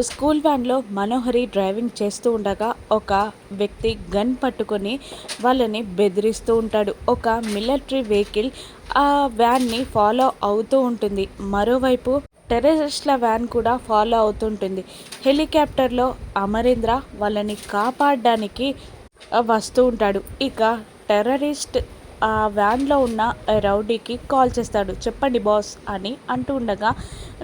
School వ్యాన్లో మనోహరి driving చేస్తూ ఉండగా ఒక వ్యక్తి గన్ పట్టుకొని వాళ్ళని బెదిరిస్తూ ఉంటాడు. ఒక మిలిటరీ వెహికల్ ఆ వ్యాన్ని ఫాలో అవుతూ ఉంటుంది. మరోవైపు టెర్రరిస్ట్ల వ్యాన్ కూడా ఫాలో అవుతుంటుంది. హెలికాప్టర్లో అమరేంద్ర వాళ్ళని కాపాడడానికి వస్తూ ఉంటాడు. ఇక టెర్రరిస్ట్ ఆ వ్యాన్లో ఉన్న రౌడీకి కాల్ చేస్తాడు. చెప్పండి బాస్ అని అంటూ ఉండగా,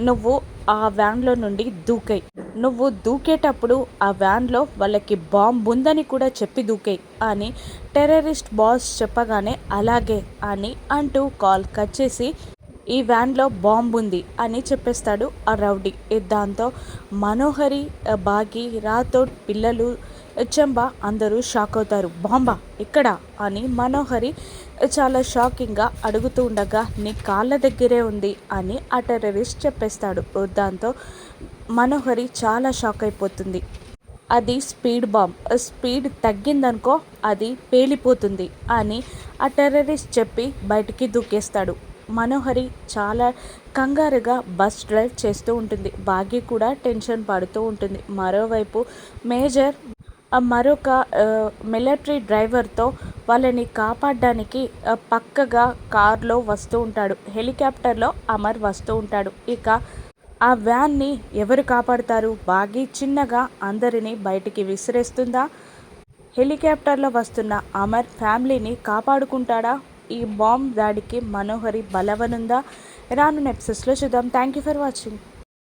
నువ్వు ఆ వ్యాన్లో నుండి దూకేయ్, నువ్వు దూకేటప్పుడు ఆ వ్యాన్లో వాళ్ళకి బాంబు ఉందని కూడా చెప్పి దూకేయ్ అని టెర్రరిస్ట్ బాస్ చెప్పగానే అలాగే అని అంటూ కాల్ కట్ చేసి ఈ వ్యాన్లో బాంబు ఉంది అని చెప్పేస్తాడు ఆ రౌడీ. దాంతో మనోహరి, బాగి, రాథోడ్, పిల్లలు, చంబా అందరూ షాక్ అవుతారు. బాంబా ఎక్కడ అని మనోహరి చాలా షాకింగ్గా అడుగుతూ ఉండగా, నీ కాళ్ళ దగ్గరే ఉంది అని ఆ టెర్రరిస్ట్ చెప్పేస్తాడు. దాంతో మనోహరి చాలా షాక్ అయిపోతుంది. అది స్పీడ్ బాంబ్, స్పీడ్ తగ్గిందనుకో అది పేలిపోతుంది అని ఆ టెర్రరిస్ట్ చెప్పి బయటికి దూకేస్తాడు. మనోహరి చాలా కంగారుగా బస్ డ్రైవ్ చేస్తూ ఉంటుంది. భాగ్య కూడా టెన్షన్ పడుతూ ఉంటుంది. మరోవైపు మేజర్ మరొక మిలిటరీ డ్రైవర్తో వాళ్ళని కాపాడడానికి పక్కగా కార్లో వస్తూ ఉంటాడు. హెలికాప్టర్లో అమర్ వస్తూ ఉంటాడు. ఇక ఆ వ్యాన్ని ఎవరు కాపాడుతారు? బాగి చిన్నగా అందరినీ బయటికి విసిరేస్తుందా? హెలికాప్టర్లో వస్తున్న అమర్ ఫ్యామిలీని కాపాడుకుంటాడా? ఈ బాంబ్ దాడికి మనోహరి బలవనుందా? రానున్న ఎపిసోడ్స్లో చూద్దాం. Thank you for watching.